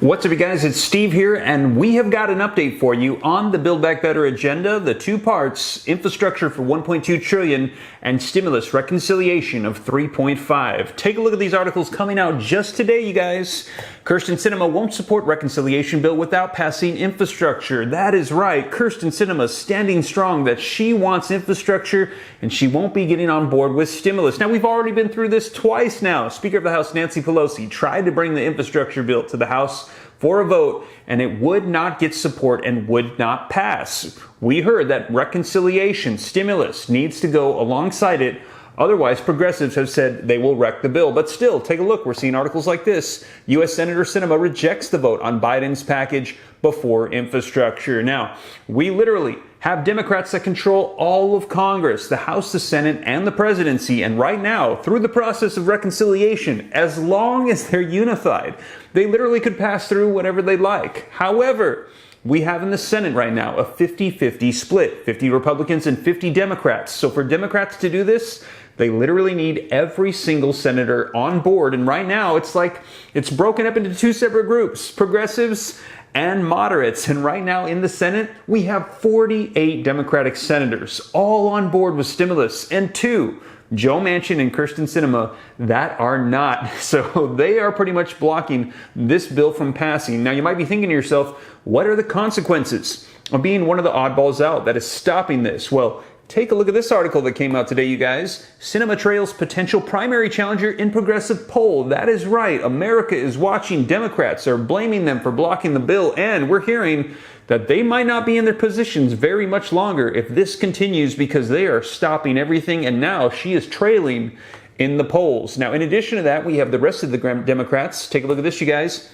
What's up, you guys? It's Steve here, and we have got an update for you on the Build Back Better agenda, the two parts: infrastructure for $1.2 trillion and stimulus reconciliation of $3.5. Take a look at these articles coming out just today, you guys. Kyrsten Sinema won't support reconciliation bill without passing infrastructure. That is right. Kyrsten Sinema standing strong that she wants infrastructure and she won't be getting on board with stimulus. Now, we've already been through this twice now. Speaker of the House Nancy Pelosi tried to bring the infrastructure bill to the House for a vote, and it would not get support and would not pass. We heard that reconciliation, stimulus, needs to go alongside it. Otherwise, progressives have said they will wreck the bill. But still, take a look. We're seeing articles like this. U.S. Senator Sinema rejects the vote on Biden's package before infrastructure. Now, we literally have Democrats that control all of Congress, the House, the Senate, and the presidency. And right now, through the process of reconciliation, as long as they're unified, they literally could pass through whatever they like. However, we have in the Senate right now a 50-50 split, 50 Republicans and 50 Democrats. So for Democrats to do this, they literally need every single senator on board. And right now, it's like it's broken up into two separate groups, progressives and moderates. And right now in the Senate, we have 48 Democratic senators all on board with stimulus, and two, Joe Manchin and Kyrsten Sinema, that are not. So they are pretty much blocking this bill from passing. Now, you might be thinking to yourself, what are the consequences of being one of the oddballs out that is stopping this? Well, take a look at this article that came out today, you guys. Sinema trails potential primary challenger in progressive poll. That is right. America is watching. Democrats are blaming them for blocking the bill, and we're hearing that they might not be in their positions very much longer if this continues, because they are stopping everything, and now she is trailing in the polls. Now, in addition to that, we have the rest of the Democrats. Take a look at this, you guys.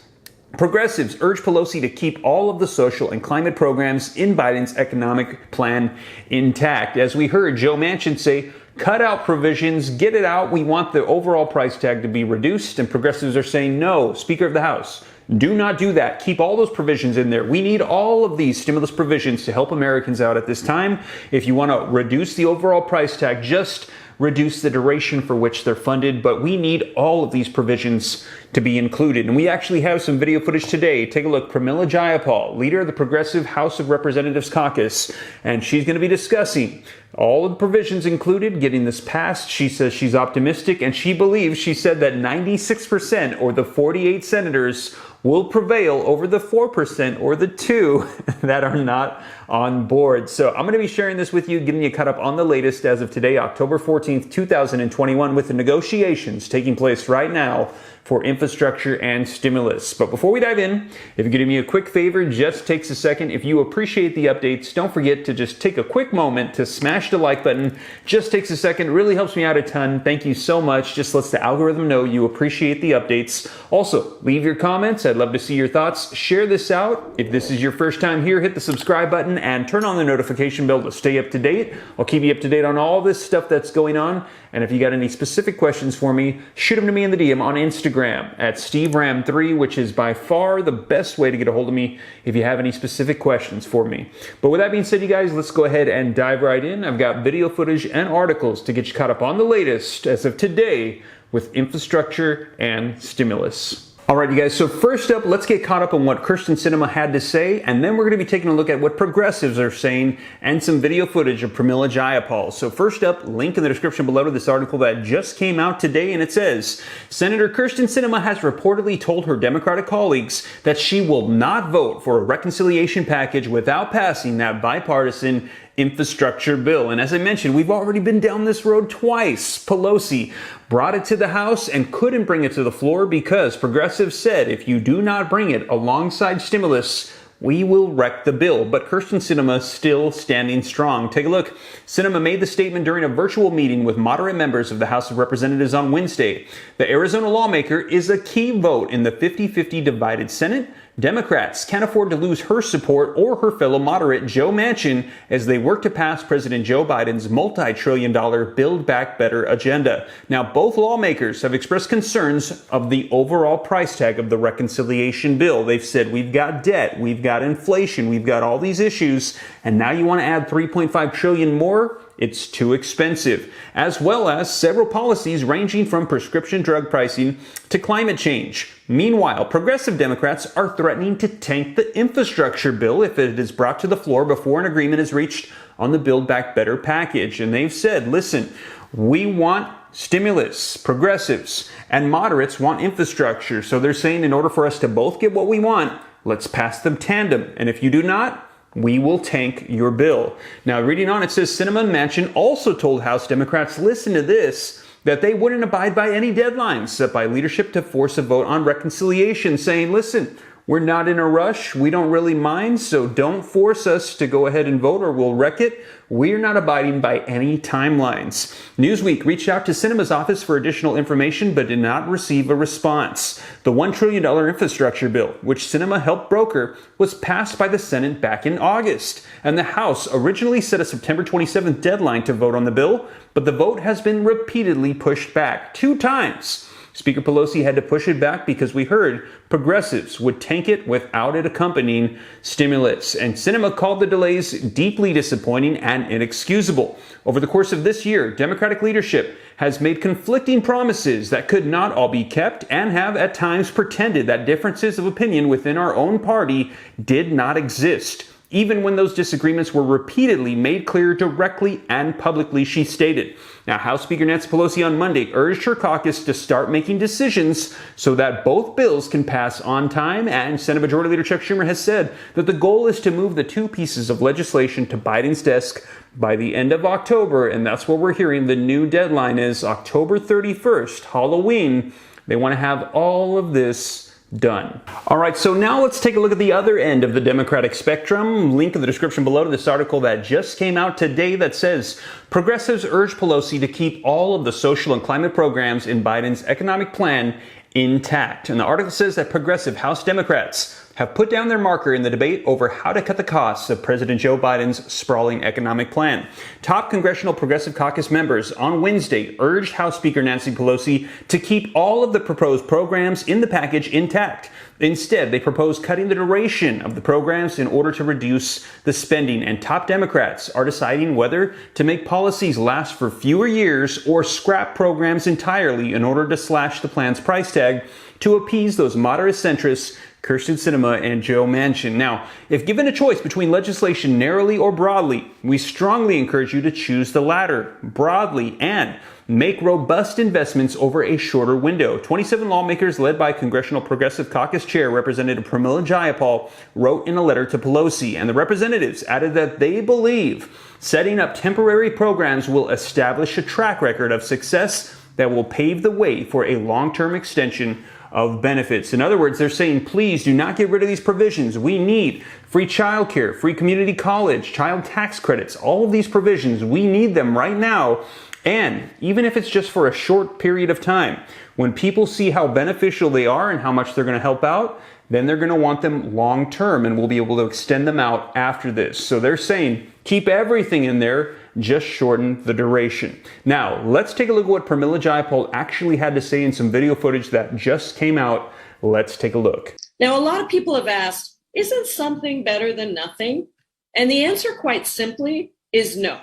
Progressives urge Pelosi to keep all of the social and climate programs in Biden's economic plan intact. As we heard Joe Manchin say, cut out provisions, get it out. We want the overall price tag to be reduced. And progressives are saying, no, Speaker of the House, do not do that. Keep all those provisions in there. We need all of these stimulus provisions to help Americans out at this time. If you want to reduce the overall price tag, just reduce the duration for which they're funded, but we need all of these provisions to be included. And we actually have some video footage today. Take a look. Jayapal, leader of the Progressive House of Representatives Caucus, and she's going to be discussing all of the provisions included, getting this passed. She says she's optimistic, and she believes, she said, that 96% or the 48 senators will prevail over the 4% or the 2 that are not on board. So I'm going to be sharing this with you, getting you caught up on the latest as of today, October 14th, 2021, with the negotiations taking place right now for infrastructure and stimulus. But before we dive in, if you could do me a quick favor, just takes a second. If you appreciate the updates, don't forget to just take a quick moment to smash the like button. Just takes a second. It really helps me out a ton. Thank you so much. Just lets the algorithm know you appreciate the updates. Also, leave your comments. I'd love to see your thoughts. Share this out. If this is your first time here, hit the subscribe button and turn on the notification bell to stay up to date. I'll keep you up to date on all this stuff that's going on. And if you got any specific questions for me, shoot them to me in the DM on Instagram at SteveRam3, which is by far the best way to get a hold of me if you have any specific questions for me. But with that being said, you guys, let's go ahead and dive right in. I've got video footage and articles to get you caught up on the latest as of today with infrastructure and stimulus. All right, you guys, so first up, let's get caught up on what Kyrsten Sinema had to say, and then we're going to be taking a look at what progressives are saying and some video footage of Jayapal. So first up, link in the description below to this article that just came out today, and it says, Senator Kyrsten Sinema has reportedly told her Democratic colleagues that she will not vote for a reconciliation package without passing that bipartisan infrastructure bill. And as I mentioned, we've already been down this road twice. Pelosi brought it to the House and couldn't bring it to the floor because progressives said, if you do not bring it alongside stimulus, we will wreck the bill. But Kyrsten Sinema still standing strong. Take a look. Sinema made the statement during a virtual meeting with moderate members of the House of Representatives on Wednesday. The Arizona lawmaker is a key vote in the 50-50 divided Senate. Democrats can't afford to lose her support or her fellow moderate Joe Manchin as they work to pass President Joe Biden's multi-trillion-dollar Build Back Better agenda. Now, both lawmakers have expressed concerns of the overall price tag of the reconciliation bill. They've said, we've got debt, we've got inflation, we've got all these issues, and now you want to add $3.5 trillion more? It's too expensive, as well as several policies ranging from prescription drug pricing to climate change. Meanwhile, progressive Democrats are threatening to tank the infrastructure bill if it is brought to the floor before an agreement is reached on the Build Back Better package. And they've said, listen, we want stimulus, progressives and moderates want infrastructure. So they're saying in order for us to both get what we want, let's pass them tandem. And if you do not, we will tank your bill. Now, reading on, it says Sinema and Manchin also told House Democrats, listen to this, that they wouldn't abide by any deadlines set by leadership to force a vote on reconciliation, saying, listen, we're not in a rush. We don't really mind, so don't force us to go ahead and vote or we'll wreck it. We're not abiding by any timelines. Newsweek reached out to Sinema's office for additional information but did not receive a response. The $1 trillion infrastructure bill, which Sinema helped broker, was passed by the Senate back in August, and the House originally set a September 27th deadline to vote on the bill, but the vote has been repeatedly pushed back 2 times. Speaker Pelosi had to push it back because we heard progressives would tank it without it accompanying stimulus. And Sinema called the delays deeply disappointing and inexcusable. Over the course of this year, Democratic leadership has made conflicting promises that could not all be kept and have at times pretended that differences of opinion within our own party did not exist. Even when those disagreements were repeatedly made clear directly and publicly, she stated. Now, House Speaker Nancy Pelosi on Monday urged her caucus to start making decisions so that both bills can pass on time, and Senate Majority Leader Chuck Schumer has said that the goal is to move the 2 pieces of legislation to Biden's desk by the end of October, and that's what we're hearing. The new deadline is October 31st, Halloween. They want to have all of this done. All right, so now let's take a look at the other end of the Democratic spectrum. Link in the description below to this article that just came out today that says progressives urge Pelosi to keep all of the social and climate programs in Biden's economic plan intact. And the article says that progressive House Democrats have put down their marker in the debate over how to cut the costs of President Joe Biden's sprawling economic plan. Top Congressional Progressive Caucus members on Wednesday urged House Speaker Nancy Pelosi to keep all of the proposed programs in the package intact. Instead, they proposed cutting the duration of the programs in order to reduce the spending, and top Democrats are deciding whether to make policies last for fewer years or scrap programs entirely in order to slash the plan's price tag to appease those moderate centrists Kyrsten Sinema and Joe Manchin. Now, if given a choice between legislation narrowly or broadly, we strongly encourage you to choose the latter, broadly, and make robust investments over a shorter window. 27 lawmakers led by Congressional Progressive Caucus Chair Representative Jayapal wrote in a letter to Pelosi, and the representatives added that they believe setting up temporary programs will establish a track record of success that will pave the way for a long-term extension of benefits. In other words, they're saying, please do not get rid of these provisions. We need free childcare, free community college, child tax credits, all of these provisions. We need them right now. And even if it's just for a short period of time, when people see how beneficial they are and how much they're going to help out, then they're going to want them long term, and we'll be able to extend them out after this. So they're saying, keep everything in there, just shorten the duration. Now, let's take a look at what Jayapal actually had to say in some video footage that just came out. Let's take a look. Now, a lot of people have asked, isn't something better than nothing? And the answer, quite simply, is no.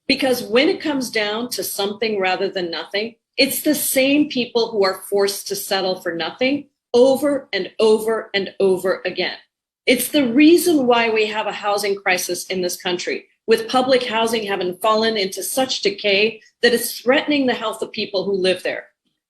Because when it comes down to something rather than nothing, it's the same people who are forced to settle for nothing over and over and over again. It's the reason why we have a housing crisis in this country, with public housing having fallen into such decay that it's threatening the health of people who live there.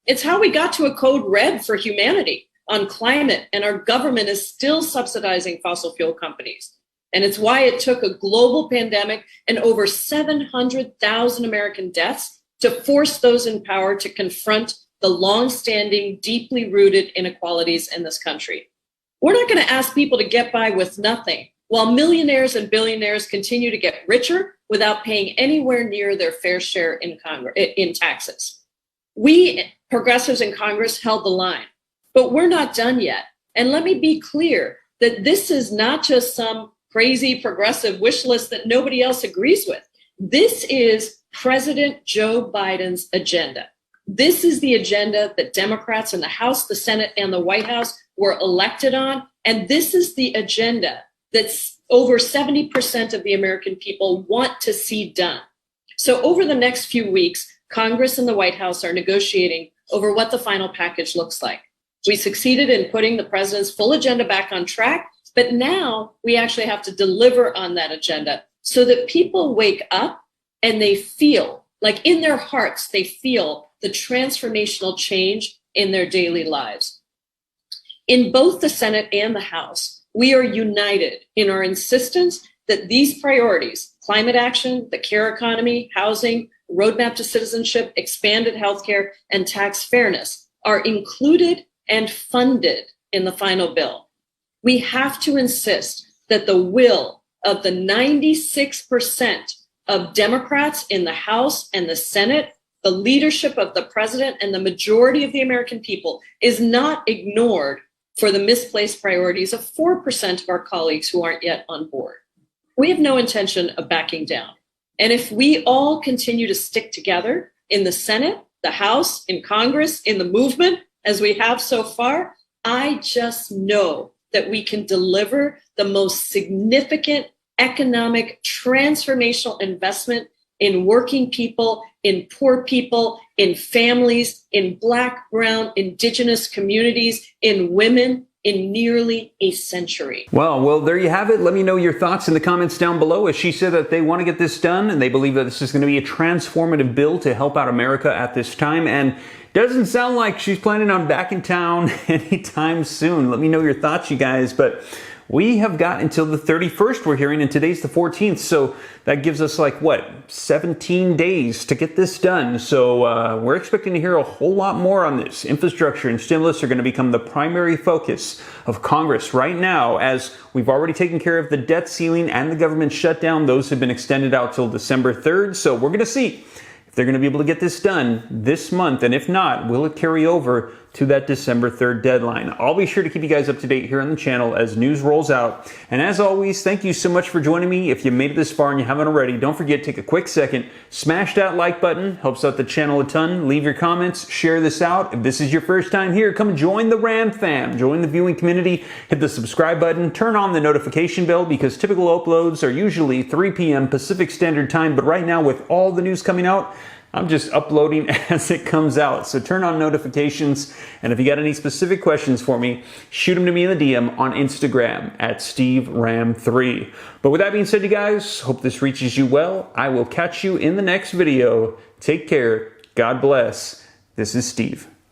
It's how we got to a code red for humanity on climate, and our government is still subsidizing fossil fuel companies. And it's why it took a global pandemic and over 700,000 American deaths to force those in power to confront the long-standing, deeply rooted inequalities in this country. We're not going to ask people to get by with nothing, while millionaires and billionaires continue to get richer without paying anywhere near their fair share in taxes. We progressives in Congress held the line, but we're not done yet. And let me be clear that this is not just some crazy progressive wish list that nobody else agrees with. This is President Joe Biden's agenda. This is the agenda that Democrats in the House, the Senate, and the White House were elected on. And this is the agenda that's over 70% of the American people want to see done. So over the next few weeks, Congress and the White House are negotiating over what the final package looks like. We succeeded in putting the president's full agenda back on track, but now we actually have to deliver on that agenda so that people wake up and they feel, like in their hearts, they feel the transformational change in their daily lives. In both the Senate and the House, we are united in our insistence that these priorities, climate action, the care economy, housing, roadmap to citizenship, expanded healthcare, and tax fairness, are included and funded in the final bill. We have to insist that the will of the 96% of Democrats in the House and the Senate, the leadership of the president and the majority of the American people, is not ignored for the misplaced priorities of 4% of our colleagues who aren't yet on board. We have no intention of backing down. And if we all continue to stick together in the Senate, the House, in Congress, in the movement, as we have so far, I just know that we can deliver the most significant economic transformational investment in working people, in poor people, in families, in Black, Brown, Indigenous communities, in women, in nearly a century. Well, there you have it. Let me know your thoughts in the comments down below. As she said that they want to get this done and they believe that this is going to be a transformative bill to help out America at this time. And doesn't sound like she's planning on back in town anytime soon. Let me know your thoughts, you guys. But we have got until the 31st, we're hearing, and today's the 14th. So that gives us 17 days to get this done. So we're expecting to hear a whole lot more on this. Infrastructure and stimulus are going to become the primary focus of Congress right now, as we've already taken care of the debt ceiling and the government shutdown. Those have been extended out till December 3rd. So we're going to see if they're going to be able to get this done this month. And if not, will it carry over to that December 3rd deadline? I'll be sure to keep you guys up to date here on the channel as news rolls out. And as always, thank you so much for joining me. If you made it this far and you haven't already, don't forget, take a quick second, smash that like button, helps out the channel a ton. Leave your comments, share this out. If this is your first time here, come join the Ram fam, join the viewing community, hit the subscribe button, turn on the notification bell, because typical uploads are usually 3 p.m. Pacific Standard Time. But right now, with all the news coming out, I'm just uploading as it comes out. So turn on notifications. And if you got any specific questions for me, shoot them to me in the DM on Instagram at SteveRam3. But with that being said, you guys, hope this reaches you well. I will catch you in the next video. Take care. God bless. This is Steve.